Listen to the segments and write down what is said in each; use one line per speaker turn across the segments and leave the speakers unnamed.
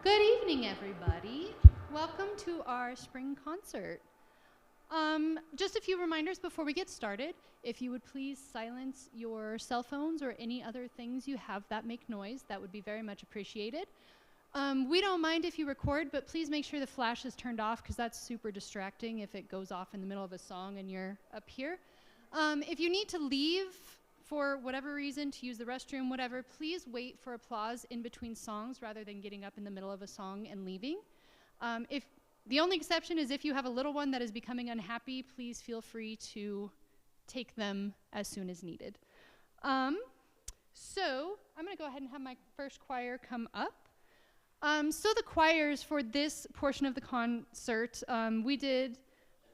Good evening, everybody. Welcome to our spring concert. Just a few reminders before we get started. If you would please silence your cell phones or any other things you have that make noise, that would be very much appreciated. We don't mind if you record, but please make sure the flash is turned off because that's super distracting if it goes off in the middle of a song and you're up here. If you need to leave for whatever reason, to use the restroom, whatever, please wait for applause in between songs rather than getting up in the middle of a song and leaving. If the only exception is if you have a little one that is becoming unhappy, please feel free to take them as soon as needed. So I'm going to go ahead and have my first choir come up. So the choirs for this portion of the concert, we did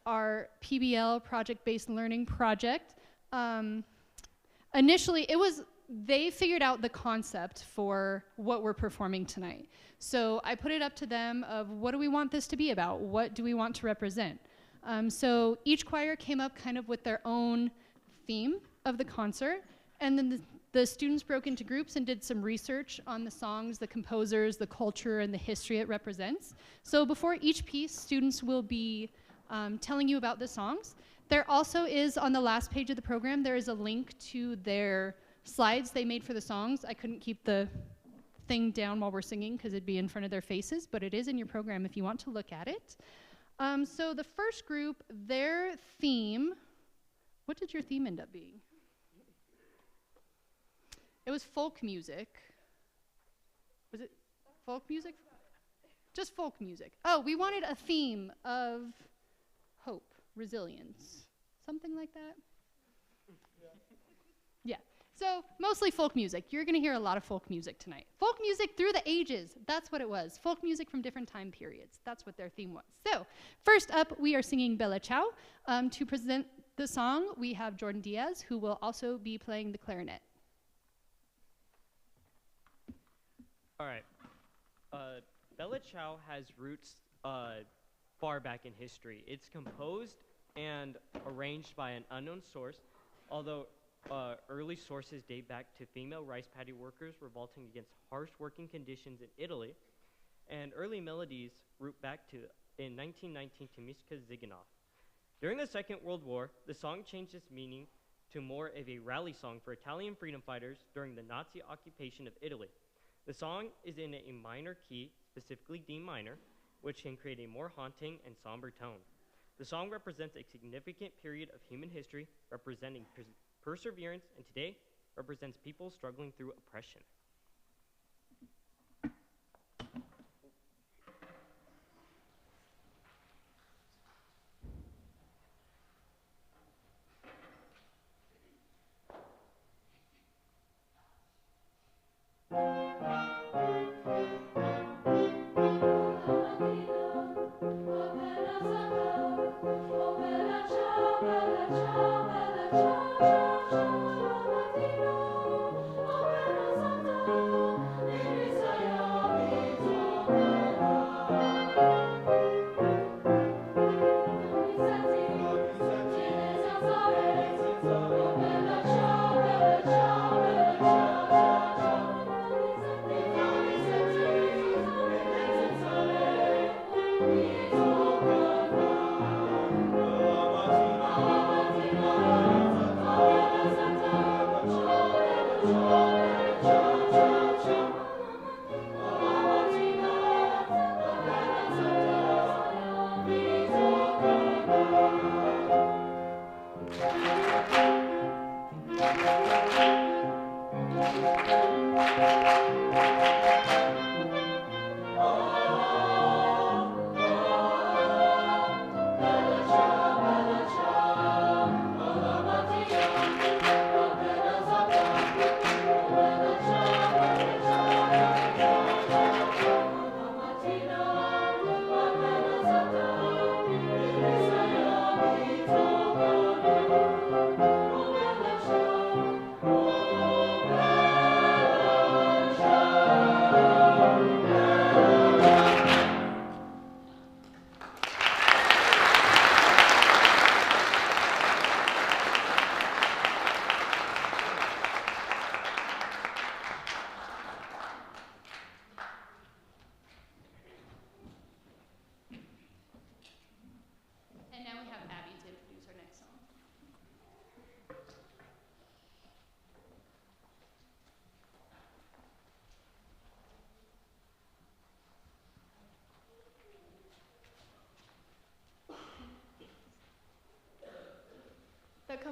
our PBL, project-based learning project. Initially, they figured out the concept for what we're performing tonight. So I put it up to them of what do we want this to be about? What do we want to represent? So each choir came up kind of with their own theme of the concert, and then the students broke into groups and did some research on the songs, the composers, the culture, and the history it represents. So before each piece, students will be telling you about the songs. There also is, on the last page of the program, there is a link to their slides they made for the songs. I couldn't keep the thing down while we're singing because it'd be in front of their faces, but it is in your program if you want to look at it. So the first group, their theme, what did your theme end up being? It was folk music. Was it folk music? Just folk music. Oh, we wanted a theme of hope. Resilience, something like that? Yeah, so mostly folk music. You're gonna hear a lot of folk music tonight. Folk music through the ages, that's what it was. Folk music from different time periods, that's what their theme was. So, first up, we are singing Bella Ciao. To present the song, we have Jordan Diaz, who will also be playing the clarinet.
All right, Bella Ciao has roots far back in history. It's composed and arranged by an unknown source, although early sources date back to female rice paddy workers revolting against harsh working conditions in Italy, and early melodies root back to, in 1919, to Miska Ziganov. During the Second World War, the song changed its meaning to more of a rally song for Italian freedom fighters during the Nazi occupation of Italy. The song is in a minor key, specifically D minor, which can create a more haunting and somber tone. The song represents a significant period of human history, representing perseverance, and today represents people struggling through oppression.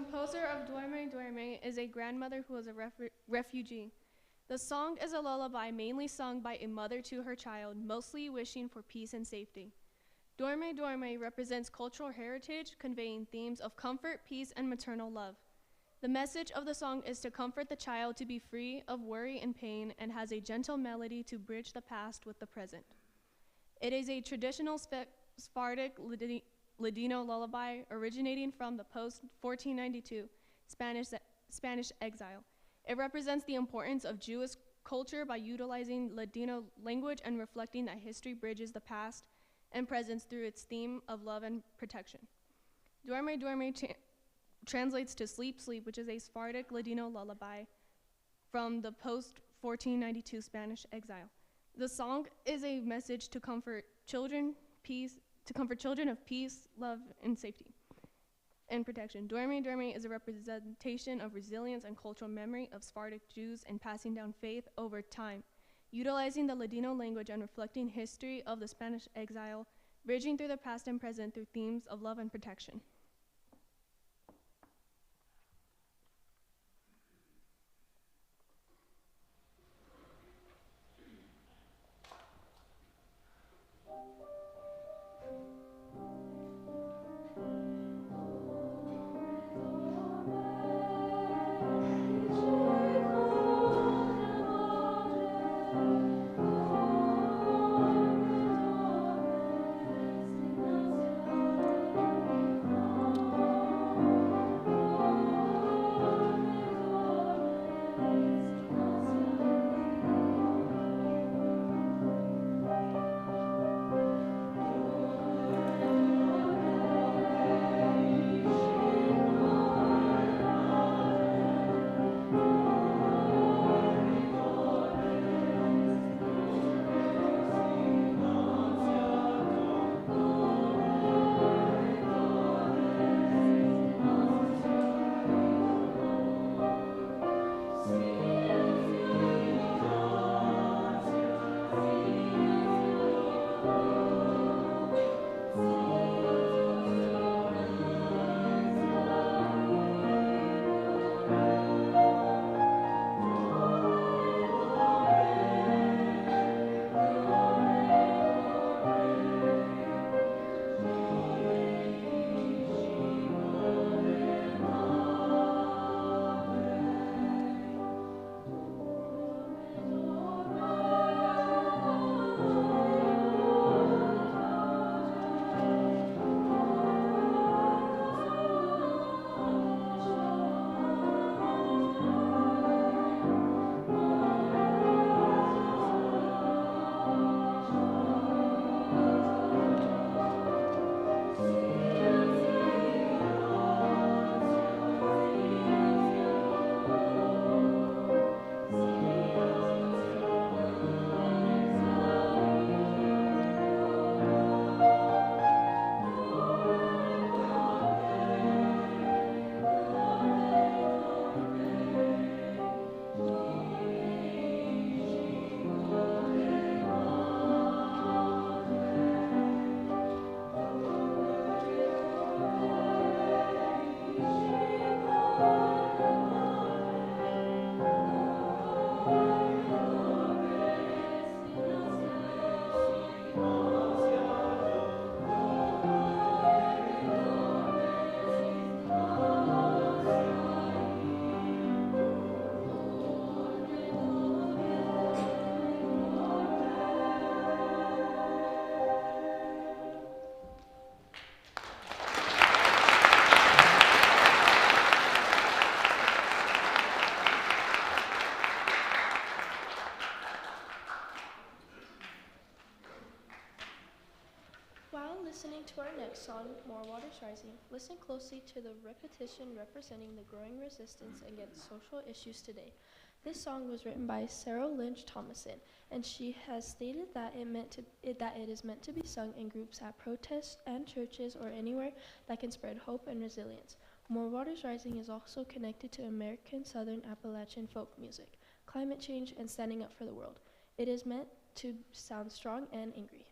composer of Duerme Duerme is a grandmother who is a refugee. The song is a lullaby mainly sung by a mother to her child, mostly wishing for peace and safety. Duerme Duerme represents cultural heritage, conveying themes of comfort, peace, and maternal love. The message of the song is to comfort the child to be free of worry and pain, and has a gentle melody to bridge the past with the present. It is a traditional Sephardic Ladino lullaby originating from the post-1492 Spanish exile. It represents the importance of Jewish culture by utilizing Ladino language and reflecting that history bridges the past and present through its theme of love and protection. Duerme Duerme translates to Sleep Sleep, which is a Sephardic Ladino lullaby from the post-1492 Spanish exile. The song is a message to comfort children of peace, love, and safety, and protection. Duerme Duerme is a representation of resilience and cultural memory of Sephardic Jews and passing down faith over time, utilizing the Ladino language and reflecting history of the Spanish exile, bridging through the past and present through themes of love and protection.
Listening to our next song, More Waters Rising, listen closely to the repetition representing the growing resistance against social issues today. This song was written by Sarah Lynch Thomason, and she has stated that it is meant to be sung in groups at protests and churches or anywhere that can spread hope and resilience. More Waters Rising is also connected to American Southern Appalachian folk music, climate change, and standing up for the world. It is meant to sound strong and angry.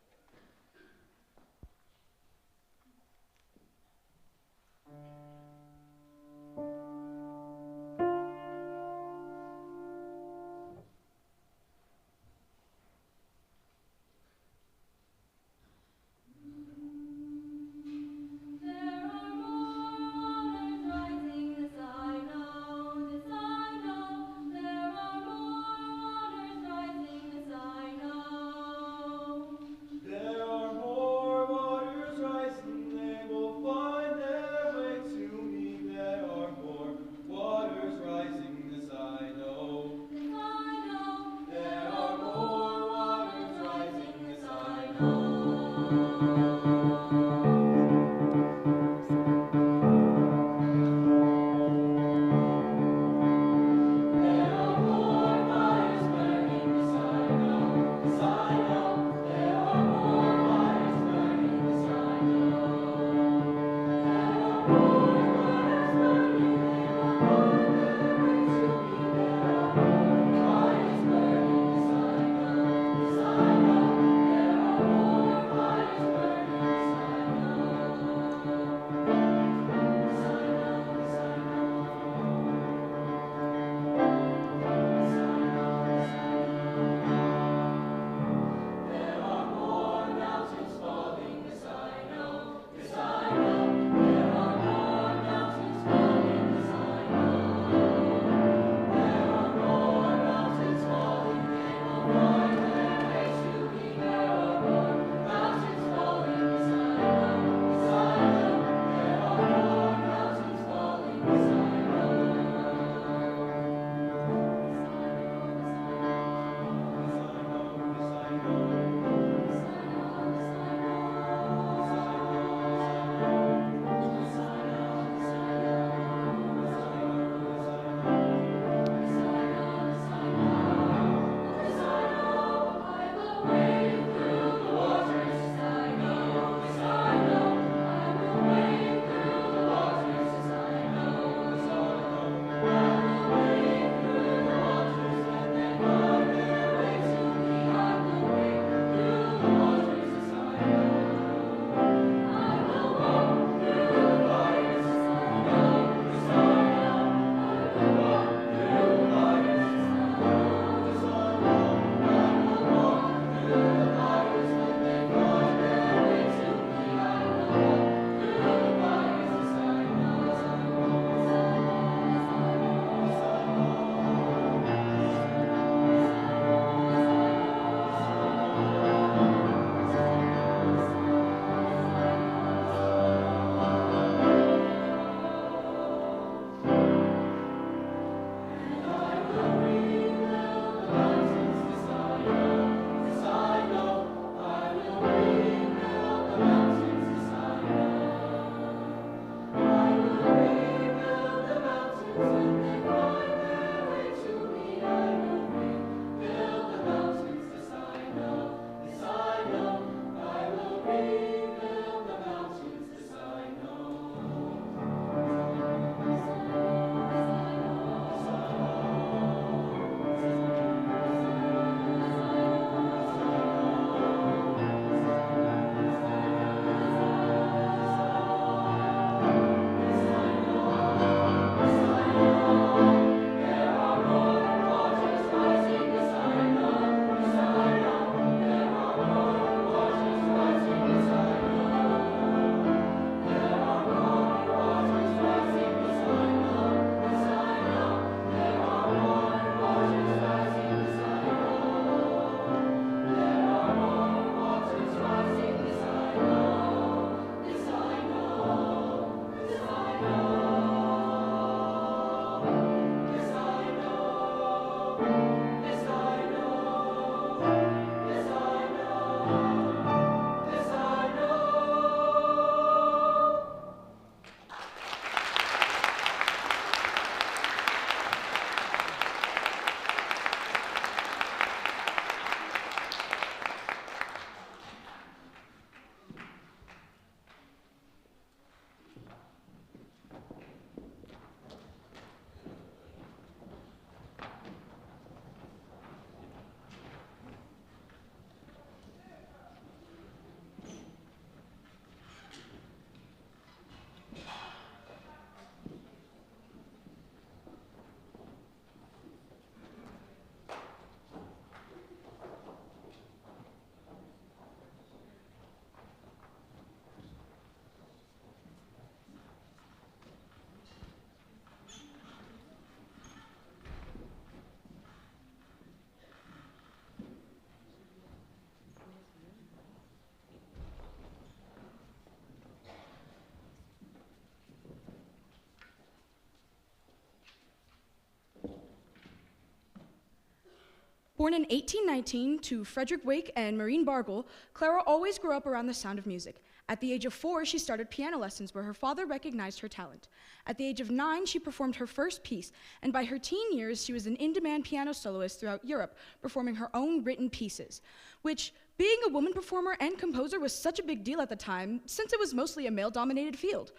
Born in 1819 to Frederick Wake and Maureen Bargle, Clara always grew up around the sound of music. At the age of 4, she started piano lessons where her father recognized her talent. At the age of 9, she performed her first piece, and by her teen years, she was an in-demand piano soloist throughout Europe, performing her own written pieces, which, being a woman performer and composer, was such a big deal at the time, since it was mostly a male-dominated field.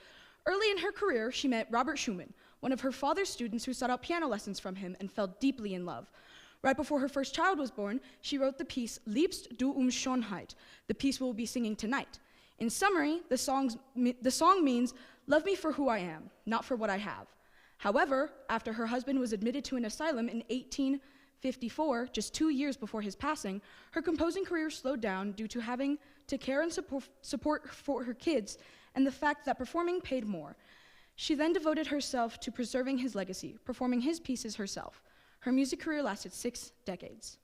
Early in her career, she met Robert Schumann, one of her father's students who sought out piano lessons from him and fell deeply in love. Right before her first child was born, she wrote the piece Liebst du Schönheit, the piece we'll be singing tonight. In summary, the song means, love me for who I am, not for what I have. However, after her husband was admitted to an asylum in 1854, just 2 years before his passing, her composing career slowed down due to having to care and support for her kids and the fact that performing paid more. She then devoted herself to preserving his legacy, performing his pieces herself. Her music career lasted 6 decades.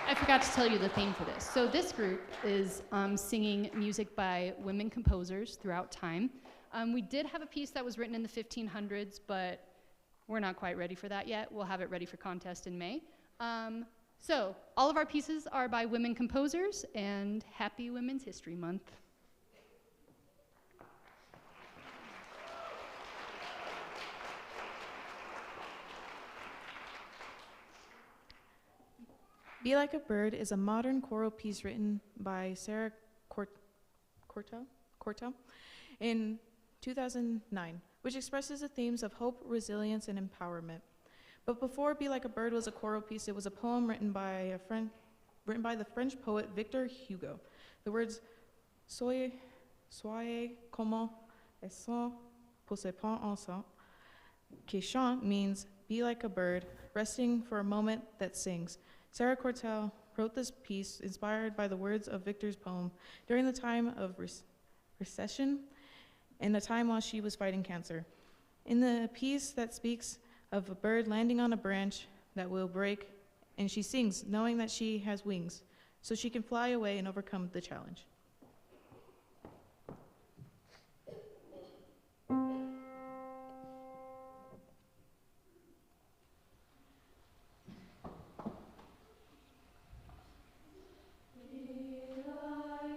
I forgot to tell you the theme for this. So this group is singing music by women composers throughout time. We did have a piece that was written in the 1500s, but we're not quite ready for that yet. We'll have it ready for contest in May. So all of our pieces are by women composers, and happy Women's History Month.
Be Like a Bird is a modern choral piece written by Sarah Cortell in 2009, which expresses the themes of hope, resilience, and empowerment. But before Be Like a Bird was a choral piece, it was a poem written by the French poet Victor Hugo. The words soyez comme elles sont pour se prendre ensemble, qui chante means be like a bird, resting for a moment that sings. Sarah Cortell wrote this piece inspired by the words of Victor's poem during the time of recession and the time while she was fighting cancer. In the piece that speaks of a bird landing on a branch that will break, and she sings knowing that she has wings, so she can fly away and overcome the challenge.
Be like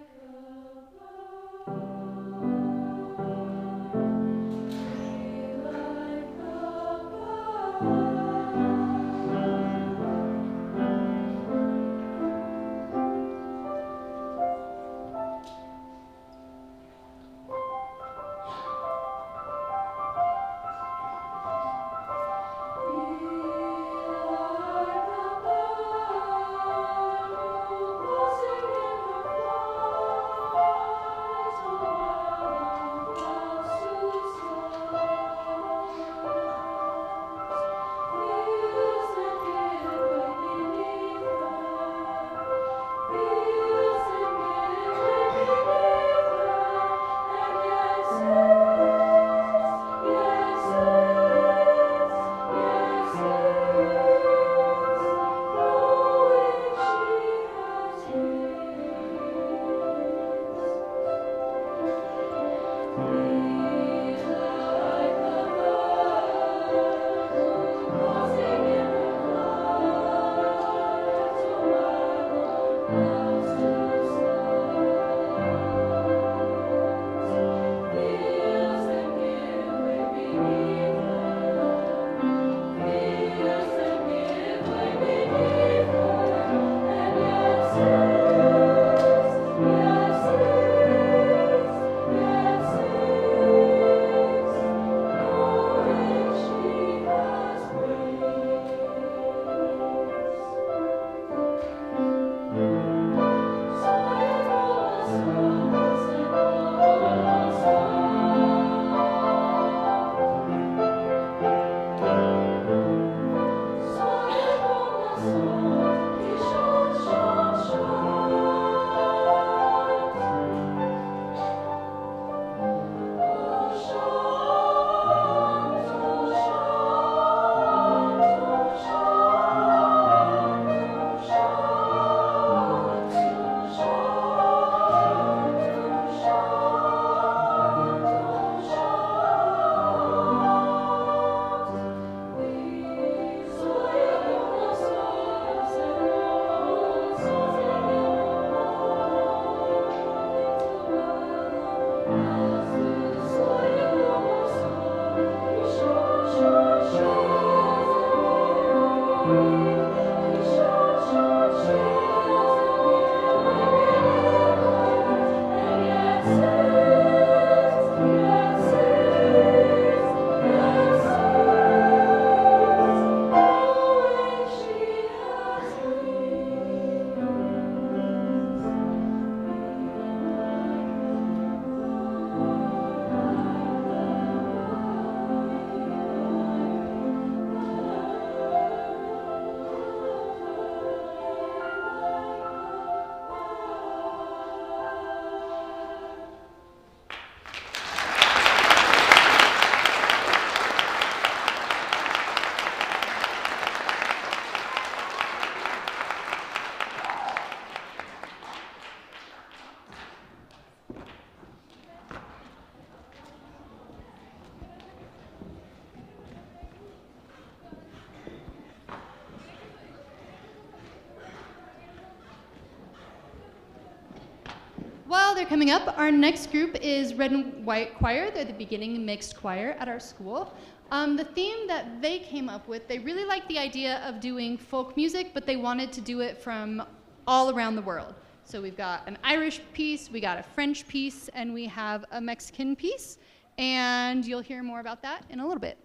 While they're coming up, our next group is Red and White Choir. They're the beginning mixed choir at our school. The theme that they came up with, they really liked the idea of doing folk music, but they wanted to do it from all around the world. So we've got an Irish piece, we got a French piece, and we have a Mexican piece. And you'll hear more about that in a little bit.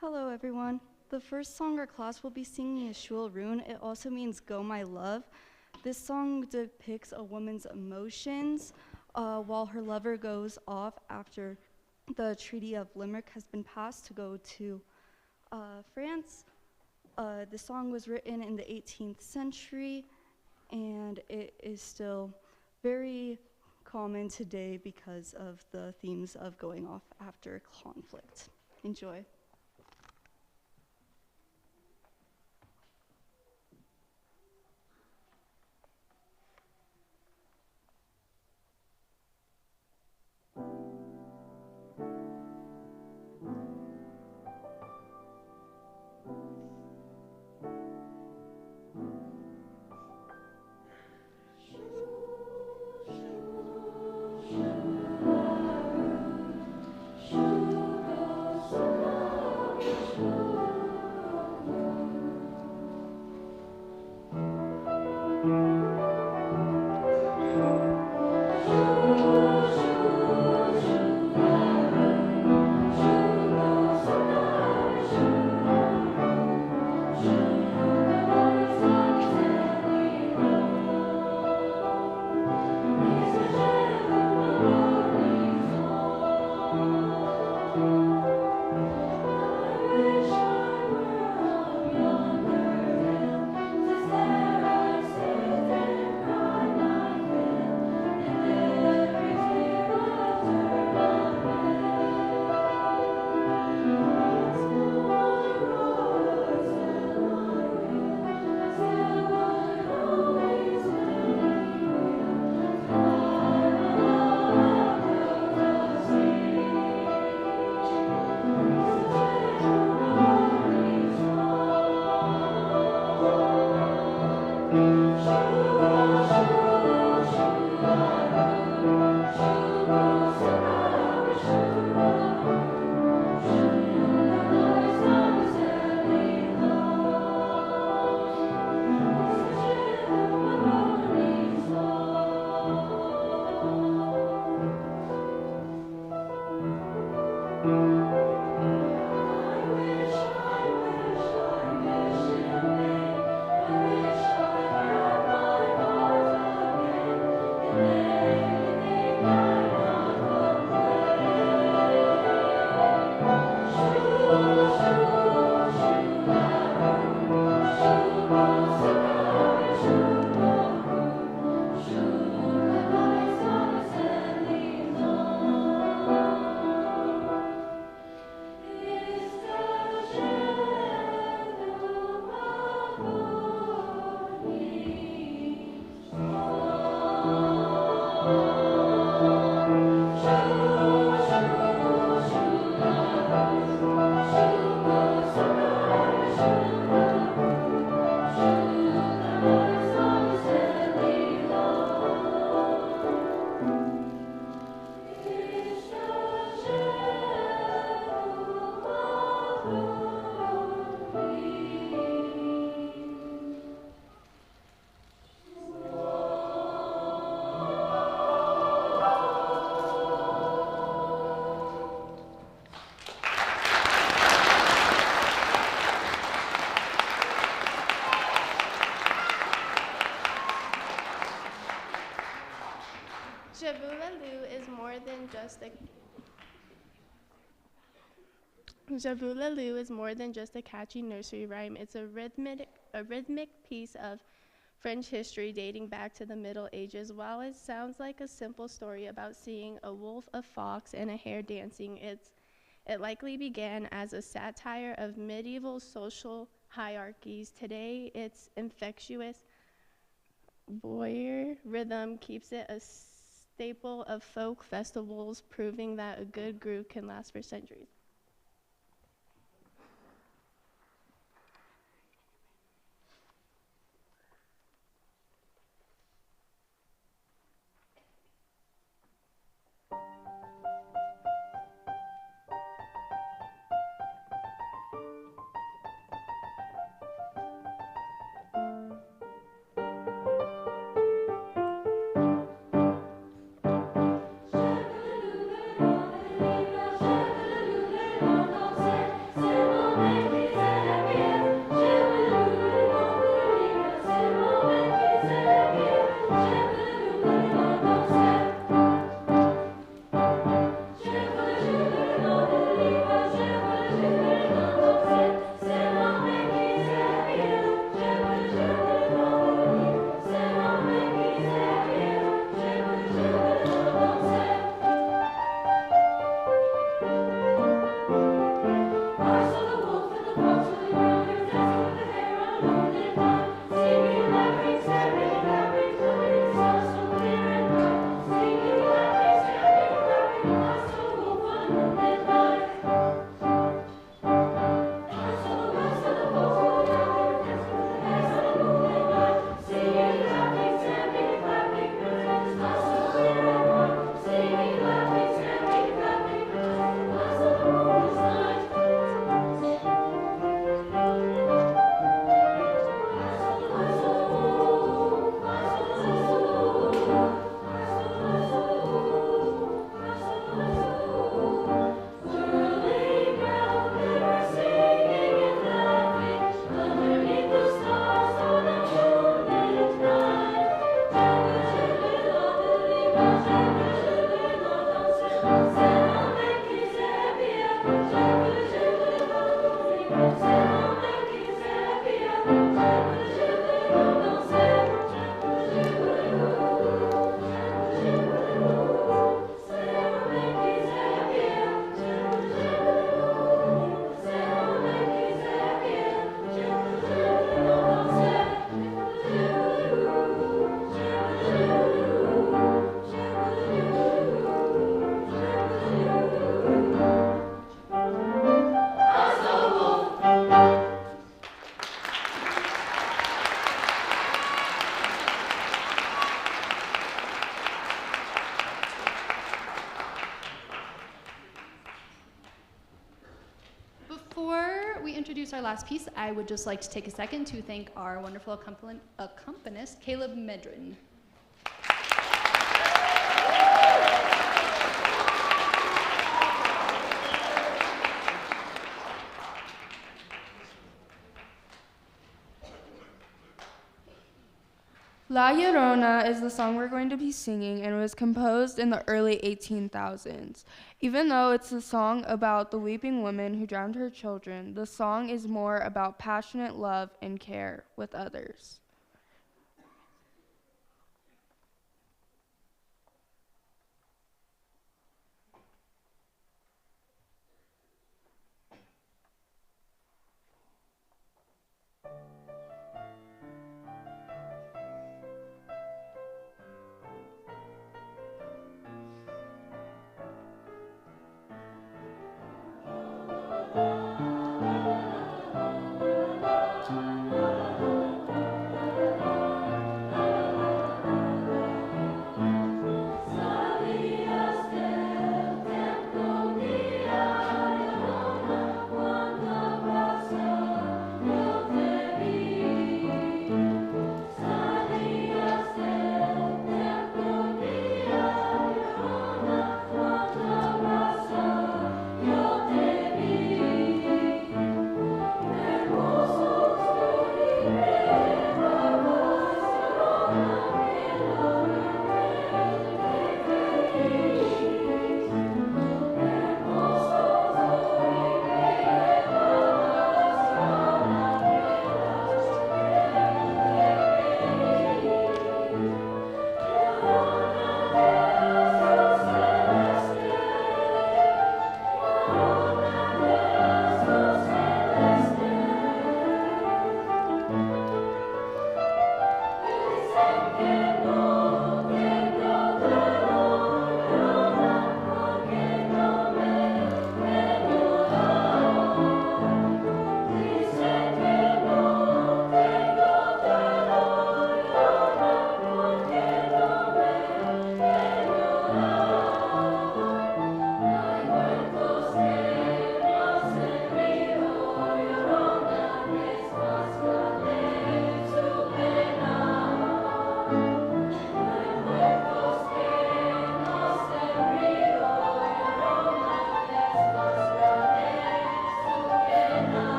Hello everyone. The first song our class will be singing is Shul Rune. It also means Go My Love. This song depicts a woman's emotions while her lover goes off after the Treaty of Limerick has been passed to go to France. The song was written in the 18th century and it is still very common today because of the themes of going off after conflict. Enjoy.
Javulaloo is more than just a catchy nursery rhyme. It's a rhythmic piece of French history dating back to the Middle Ages. While it sounds like a simple story about seeing a wolf, a fox, and a hare dancing, it likely began as a satire of medieval social hierarchies. Today, its infectious boyer rhythm keeps it a staple of folk festivals, proving that a good groove can last for centuries.
Before we introduce our last piece, I would just like to take a second to thank our wonderful accompanist, Caleb Medrin.
La Llorona is the song we're going to be singing, and it was composed in the early 18,000s. Even though it's a song about the weeping woman who drowned her children, the song is more about passionate love and care with others.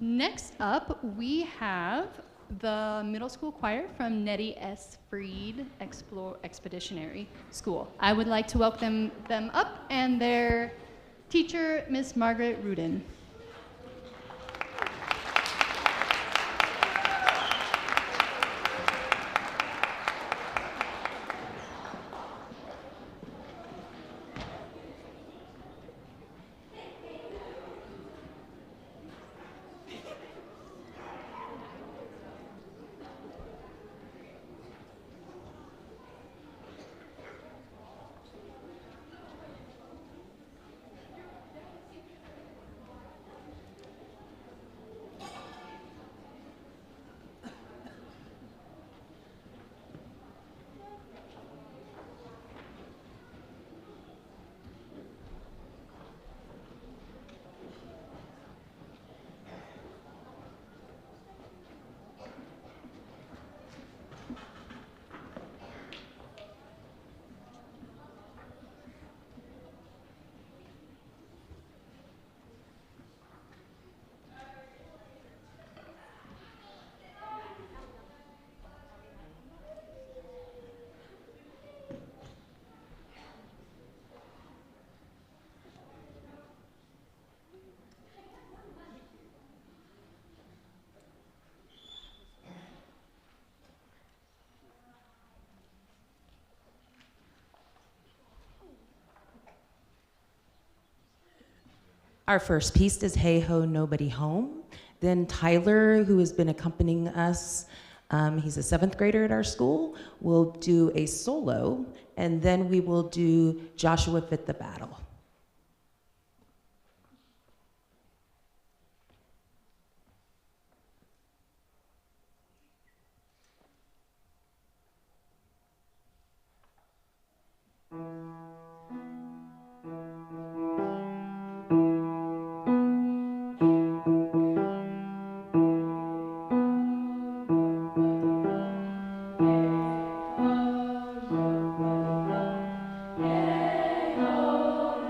Next up, we have the middle school choir from Nettie S. Freed Expeditionary School. I would like to welcome them up and their teacher, Miss Margaret Rudin.
Our first piece is Hey Ho, Nobody Home. Then Tyler, who has been accompanying us, he's a 7th grader at our school, will do a solo, and then we will do Joshua Fit the Battle.
Hey, oh,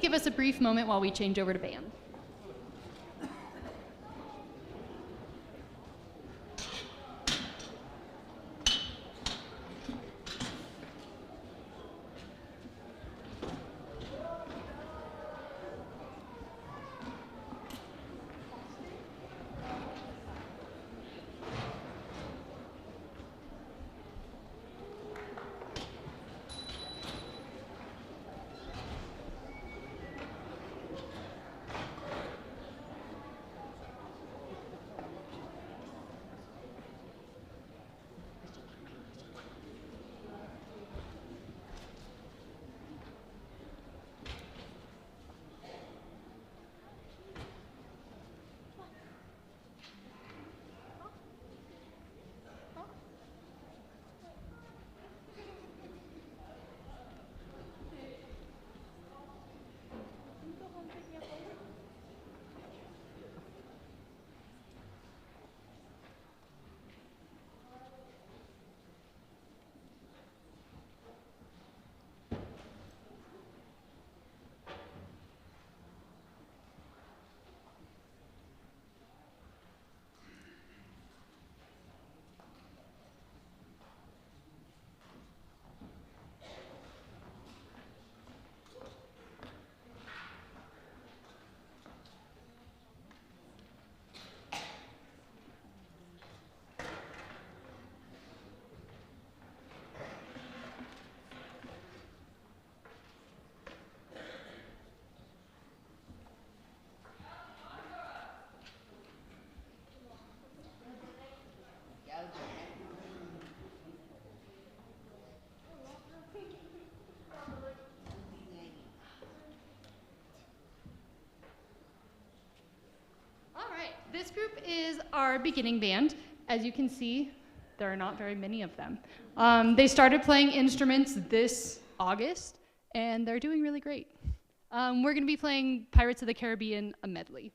give us a brief moment while we change over to band. This group is our beginning band. As you can see, there are not very many of them. They started playing instruments this August, and they're doing really great. We're going to be playing Pirates of the Caribbean, a medley.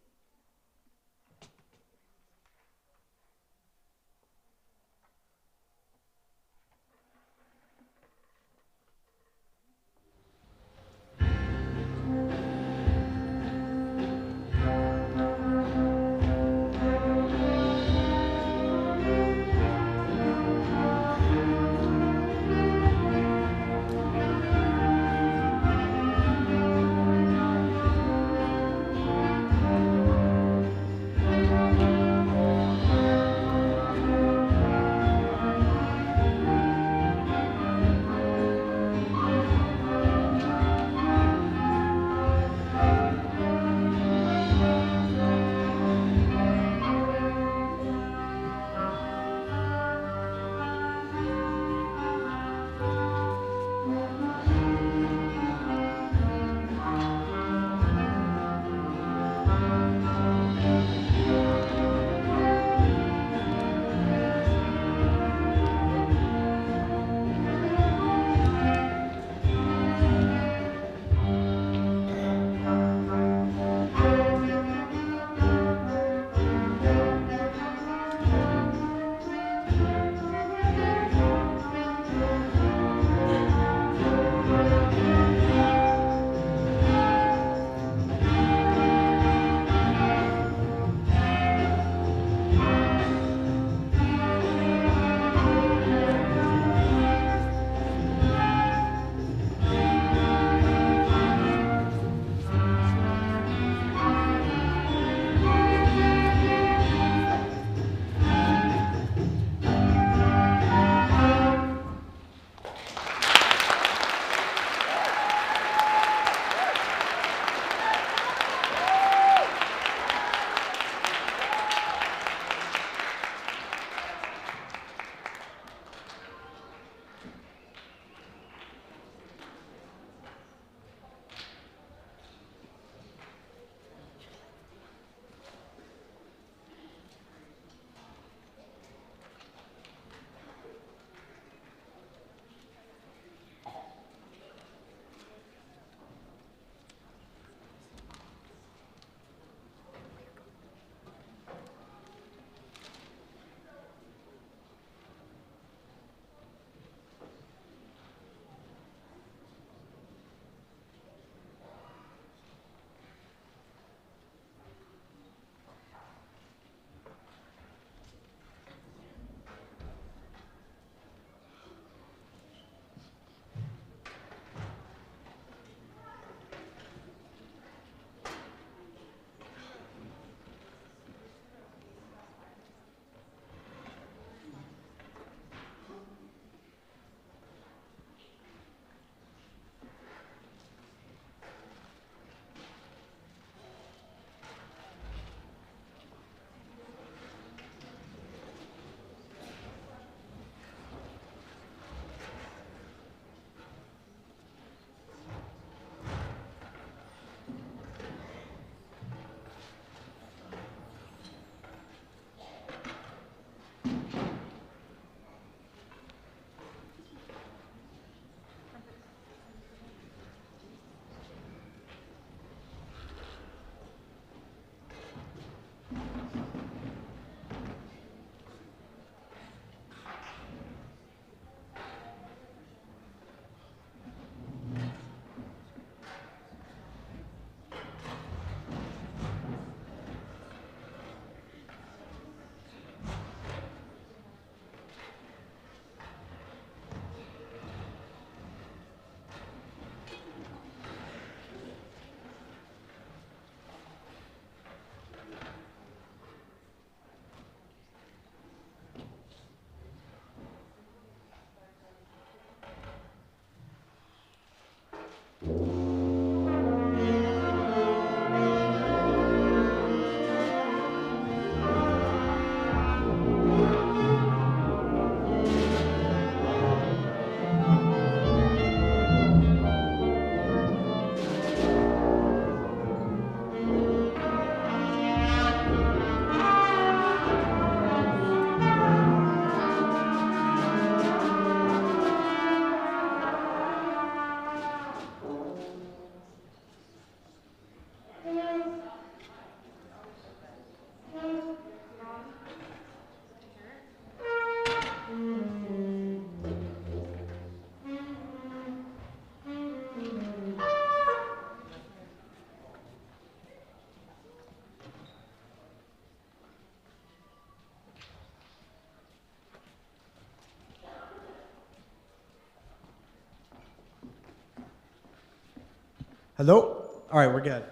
Hello? All right, we're good.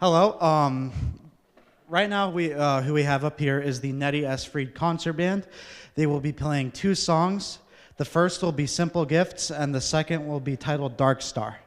Hello. Right now, who we have up here is the Nettie S. Freed Concert Band. They will be playing 2 songs. The first will be Simple Gifts, and the second will be titled Dark Star.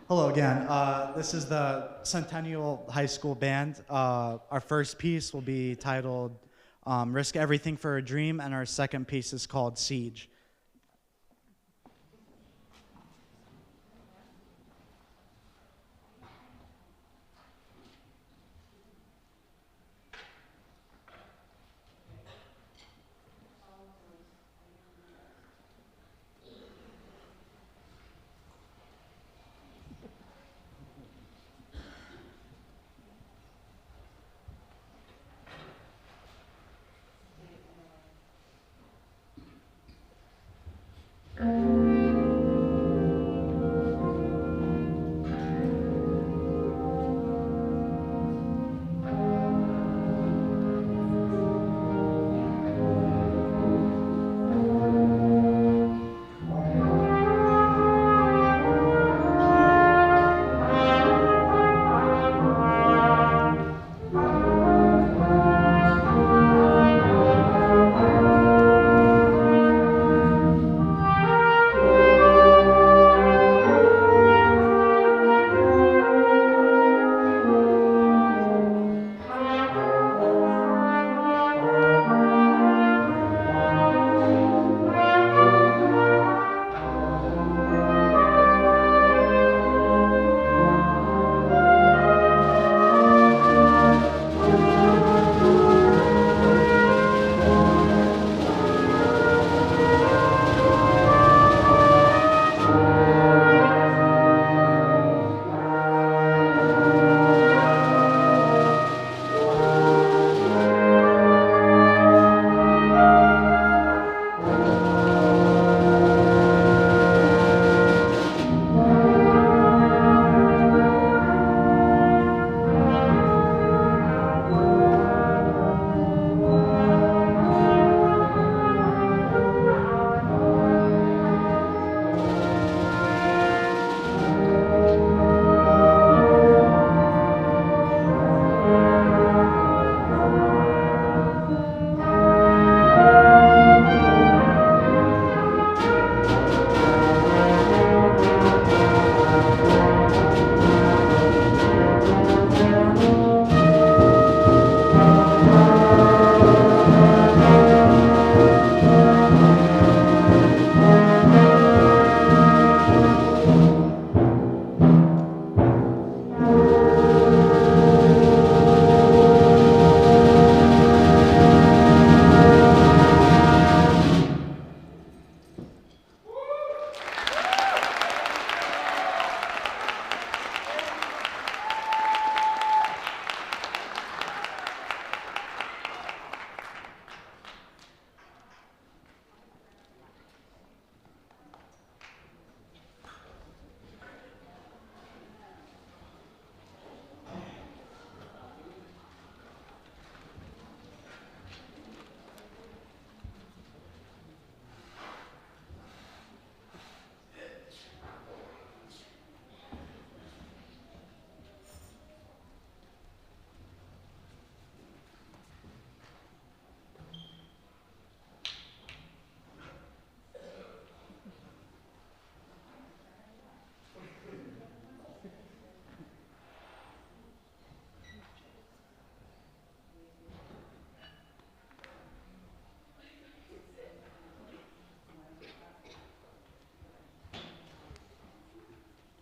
Hello again. This is the Centennial High School band. Our first piece will be titled Risk Everything for a Dream, and our second piece is called Siege.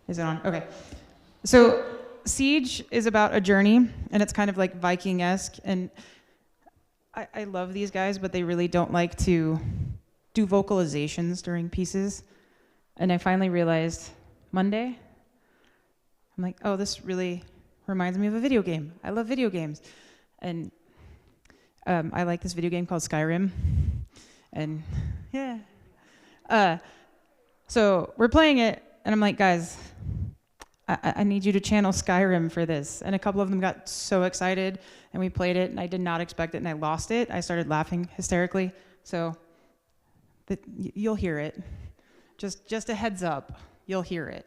Is it on? Okay. So Siege is about a journey, and it's kind of like Viking-esque. And I love these guys, but they really don't like to do vocalizations during pieces. And I finally realized Monday, I'm like, oh, this really reminds me of a video game. I love video games. And I like this video game called Skyrim, and yeah. So we're playing it, and I'm like, guys, I need you to channel Skyrim for this. And a couple of them got so excited, and we played it, and I did not expect it, and I lost it. I started laughing hysterically. So you'll hear it. Just a heads up, you'll hear it.